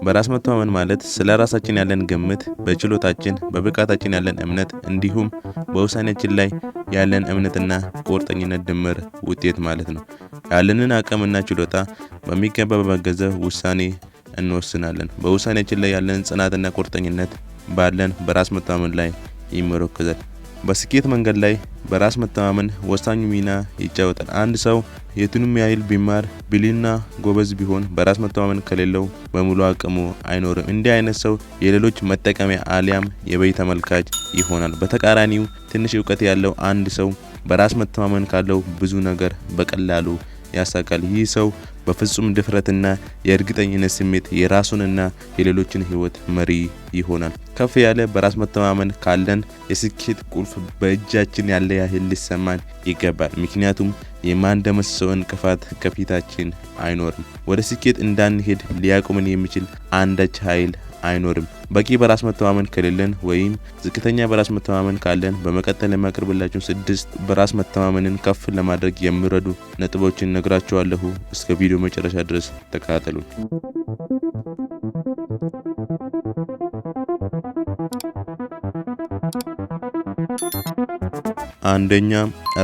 በራስ መተማመን ማለት ስለ ራሳችን ያለን ግምት፣ በችሎታችን፣ በብቃታችን ያለን እምነት እንዲሁም በውሳኔያችን ላይ ያለን እምነትና ቁርጠኝነት ድምር ውጤት ማለት ነው። ያለንን አቅምና ችሎታ በሚገባ በመገንዘብ ውሳኔ እንወስናለን። በውሳኔያችን ላይ ያለን ጽናትና ቁርጠኝነት ባለን በራስ መተማመን ላይ ይመረኮዛል። በስኬት መንገድ ላይ በራስ መተማመን ወሳኝ ሚና ይጫወታል። አንድ ሰው የቱንም ያህል ቢማር ብልህና ጎበዝ ቢሆን በራስ መተማመን ከሌለው በሙሉ አቅሙ አይኖርም። እንዲህ አይነት ሰው የሌሎች መጠቀሚያ አሊያም የበይ ተመልካች ይሆናል። በተቃራኒው ትንሽ እውቀት ያለው አንድ ሰው በራስ መተማመን ካለው ብዙ ነገር በቀላሉ ያሳካል። ይህ ሰው በፍጹም ድፍረትና የእርግጠኝነት ስሜት የራሱንና የሌሎችን ህይወት መሪ ይሆናል። ከፍ ያለ በራስ መተማመን ካለን የስኬት ቁልፍ በእጃችን ያለ ያህል ሊሰማን ይገባል። ምክንያቱም የማንደመስሰው እንቅፋት ከፊታችን አይኖርም። ወደ ስኬት እንዳንሄድ ሊያቆመን የሚችል አንዳች ኃይል አይኖርም። በቂ በራስ መተማመን ከሌለን ወይም ዝቅተኛ በራስ መተማመን ካለን በመቀጠል የማቀርብላችሁ 6 በራስ መተማመንን ከፍ ለማድረግ የሚረዱ ነጥቦችን ነግራችኋለሁ። እስከ ቪዲዮ መጨረሻ ድረስ ተከታተሉ። አንደኛ፣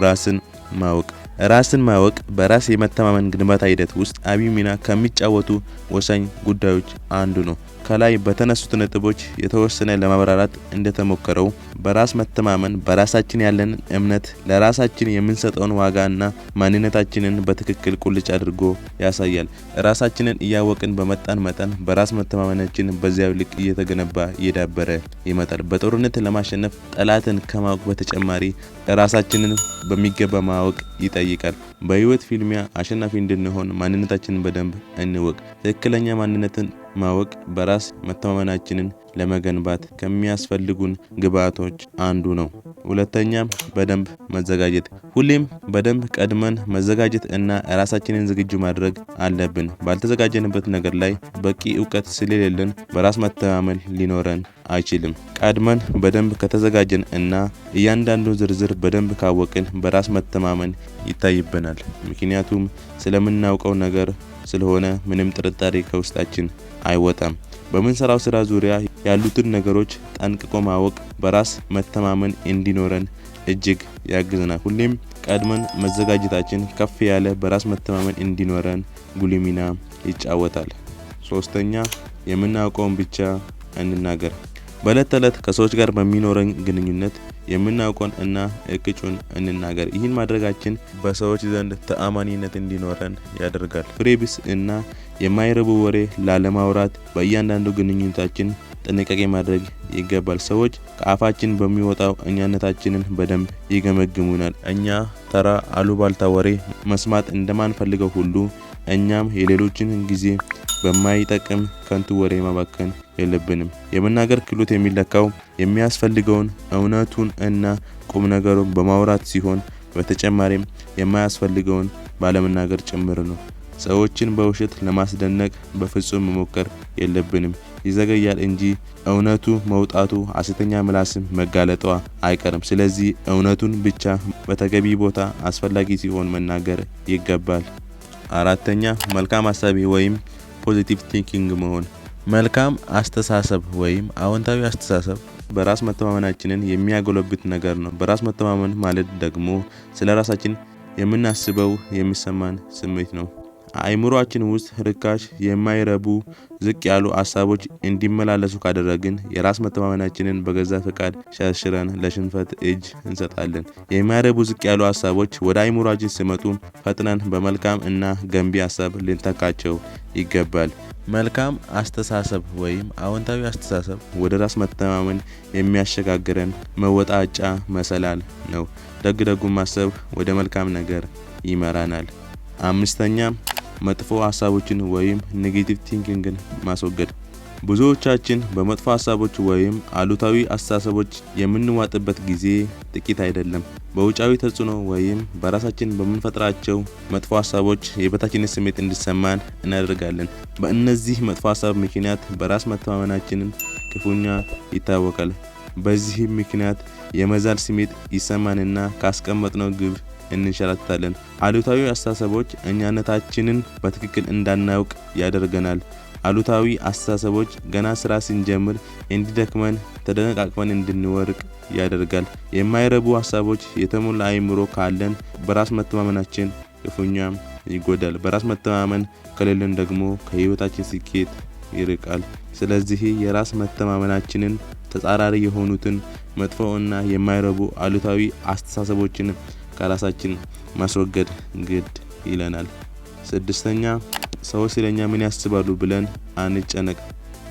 ራስን ማወቅ። ራስን ማወቅ በራስ የመተማመን ግንባታ ሂደት ውስጥ አብይ ሚና ከሚጫወቱ ወሳኝ ጉዳዮች አንዱ ነው። ከላይ በተነሱት ነጥቦች የተወሰነ ለማብራራት እንደተሞከረው በራስ መተማመን በራሳችን ያለን እምነት፣ ለራሳችን የምንሰጠውን ዋጋና ማንነታችንን በትክክል ቁልጭ አድርጎ ያሳያል። ራሳችንን እያወቅን በመጣን መጠን በራስ መተማመናችን በዚያው ልክ እየተገነባ እየዳበረ ይመጣል። በጦርነት ለማሸነፍ ጠላትን ከማወቅ በተጨማሪ ራሳችንን በሚገባ ማወቅ ይጠይቃል። በህይወት ፊልሚያ አሸናፊ እንድንሆን ማንነታችንን በደንብ እንወቅ። ትክክለኛ ማንነትን ማወቅ በራስ መተማመናችንን ለመገንባት ከሚያስፈልጉን ግብአቶች አንዱ ነው። ሁለተኛ፣ በደንብ መዘጋጀት። ሁሌም በደንብ ቀድመን መዘጋጀት እና ራሳችንን ዝግጁ ማድረግ አለብን። ባልተዘጋጀንበት ነገር ላይ በቂ እውቀት ስለሌለን በራስ መተማመን ሊኖረን አይችልም። ቀድመን በደንብ ከተዘጋጀን እና እያንዳንዱ ዝርዝር በደንብ ካወቅን በራስ መተማመን ይታይብናል። ምክንያቱም ስለምናውቀው ነገር ስለሆነ ምንም ጥርጣሬ ከውስጣችን አይወጣም። በምንሰራው ስራ ዙሪያ ያሉትን ነገሮች ጠንቅቆ ማወቅ በራስ መተማመን እንዲኖረን እጅግ ያግዘናል። ሁሌም ቀድመን መዘጋጀታችን ከፍ ያለ በራስ መተማመን እንዲኖረን ጉልህ ሚና ይጫወታል። ሶስተኛ፣ የምናውቀውን ብቻ እንናገር። በዕለት ተዕለት ከሰዎች ጋር በሚኖረን ግንኙነት የምናውቀውን እና እቅጩን እንናገር። ይህን ማድረጋችን በሰዎች ዘንድ ተአማኒነት እንዲኖረን ያደርጋል። ፍሬቢስ እና የማይረቡ ወሬ ላለማውራት በእያንዳንዱ ግንኙነታችን ጥንቃቄ ማድረግ ይገባል። ሰዎች ከአፋችን በሚወጣው እኛነታችንን በደንብ ይገመግሙናል። እኛ ተራ አሉባልታ ወሬ መስማት እንደማንፈልገው ሁሉ እኛም የሌሎችን ጊዜ በማይጠቅም ከንቱ ወሬ ማባከን የለብንም። የመናገር ክህሎት የሚለካው የሚያስፈልገውን እውነቱን እና ቁም ነገሩን በማውራት ሲሆን በተጨማሪም የማያስፈልገውን ባለመናገር ጭምር ነው። ሰዎችን በውሸት ለማስደነቅ በፍጹም መሞከር የለብንም። ይዘገያል እንጂ እውነቱ መውጣቱ ሐሰተኛ ምላስም መጋለጧ አይቀርም። ስለዚህ እውነቱን ብቻ በተገቢ ቦታ አስፈላጊ ሲሆን መናገር ይገባል። አራተኛ፣ መልካም አሳቢ ወይም ፖዚቲቭ ቲንኪንግ መሆን። መልካም አስተሳሰብ ወይም አዎንታዊ አስተሳሰብ በራስ መተማመናችንን የሚያጎለብት ነገር ነው። በራስ መተማመን ማለት ደግሞ ስለ ራሳችን የምናስበው የሚሰማን ስሜት ነው። አእምሮአችን ውስጥ ርካሽ የማይረቡ ዝቅ ያሉ ሐሳቦች እንዲመላለሱ ካደረግን የራስ መተማመናችንን በገዛ ፈቃድ ሸርሽረን ለሽንፈት እጅ እንሰጣለን። የማይረቡ ዝቅ ያሉ ሐሳቦች ወደ አእምሮአችን ሲመጡ ፈጥነን በመልካም እና ገንቢ ሐሳብ ልንተካቸው ይገባል። መልካም አስተሳሰብ ወይም አዎንታዊ አስተሳሰብ ወደ ራስ መተማመን የሚያሸጋግረን መወጣጫ መሰላል ነው። ደጉን ማሰብ ወደ መልካም ነገር ይመራናል። አምስተኛ፣ መጥፎ ሐሳቦችን ወይም ኔጌቲቭ ቲንኪንግን ማስወገድ። ብዙዎቻችን በመጥፎ ሐሳቦች ወይም አሉታዊ አስተሳሰቦች የምንዋጥበት ጊዜ ጥቂት አይደለም። በውጫዊ ተጽዕኖ ወይም በራሳችን በምንፈጥራቸው መጥፎ ሐሳቦች የበታችነት ስሜት እንዲሰማን እናደርጋለን። በእነዚህ መጥፎ ሐሳብ ምክንያት በራስ መተማመናችንን ክፉኛ ይታወቃል። በዚህም ምክንያት የመዛል ስሜት ይሰማንና ካስቀመጥነው ግብ እንንሸራተታለን። አሉታዊ አስተሳሰቦች እኛነታችንን በትክክል እንዳናውቅ ያደርገናል። አሉታዊ አስተሳሰቦች ገና ስራ ስንጀምር እንዲደክመን ተደነቃቅፈን እንድንወርቅ ያደርጋል። የማይረቡ ሀሳቦች የተሞላ አእምሮ ካለን በራስ መተማመናችን ክፉኛ ይጎዳል። በራስ መተማመን ከሌለን ደግሞ ከህይወታችን ስኬት ይርቃል። ስለዚህ የራስ መተማመናችንን ተጻራሪ የሆኑትን መጥፎ እና የማይረቡ አሉታዊ አስተሳሰቦችን ከራሳችን ማስወገድ ግድ ይለናል። ስድስተኛ ሰዎች ስለኛ ምን ያስባሉ ብለን አንጨነቅ።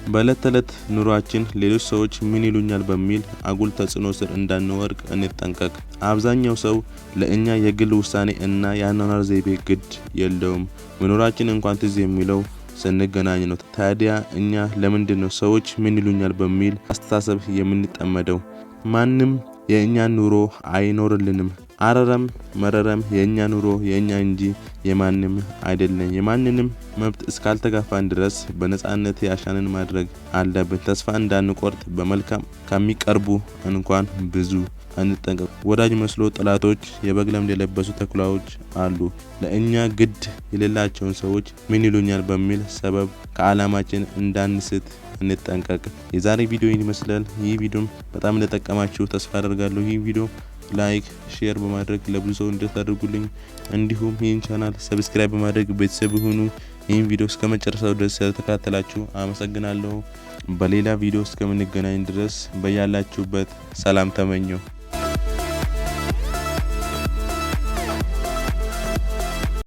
በዕለት ተዕለት ኑሯችን ሌሎች ሰዎች ምን ይሉኛል በሚል አጉል ተጽዕኖ ስር እንዳንወድቅ እንጠንቀቅ። አብዛኛው ሰው ለእኛ የግል ውሳኔ እና የአኗኗር ዘይቤ ግድ የለውም። መኖራችን እንኳን ትዝ የሚለው ስንገናኝ ነው። ታዲያ እኛ ለምንድነው ሰዎች ምን ይሉኛል በሚል አስተሳሰብ የምንጠመደው? ማንም የእኛን ኑሮ አይኖርልንም። አረረም መረረም የእኛ ኑሮ የእኛ እንጂ የማንም አይደለም። የማንንም መብት እስካልተጋፋን ድረስ በነጻነት ያሻንን ማድረግ አለብን። ተስፋ እንዳንቆርጥ በመልካም ከሚቀርቡ እንኳን ብዙ አንጠንቀቅ። ወዳጅ መስሎ ጠላቶች፣ የበግ ለምድ የለበሱ ተኩላዎች አሉ። ለእኛ ግድ የሌላቸውን ሰዎች ምን ይሉኛል በሚል ሰበብ ከዓላማችን እንዳንስት እንጠንቀቅ። የዛሬ ቪዲዮ ይህን ይመስላል። ይህ ቪዲዮም በጣም እንደጠቀማችሁ ተስፋ አደርጋለሁ። ይህ ቪዲዮ ላይክ፣ ሼር በማድረግ ለብዙ ሰው እንድታደርጉልኝ እንዲሁም ይህን ቻናል ሰብስክራይብ በማድረግ ቤተሰብ ሁኑ። ይህን ቪዲዮ እስከመጨረሻው ድረስ ስለተከታተላችሁ አመሰግናለሁ። በሌላ ቪዲዮ እስከምንገናኝ ድረስ በያላችሁበት ሰላም ተመኘው።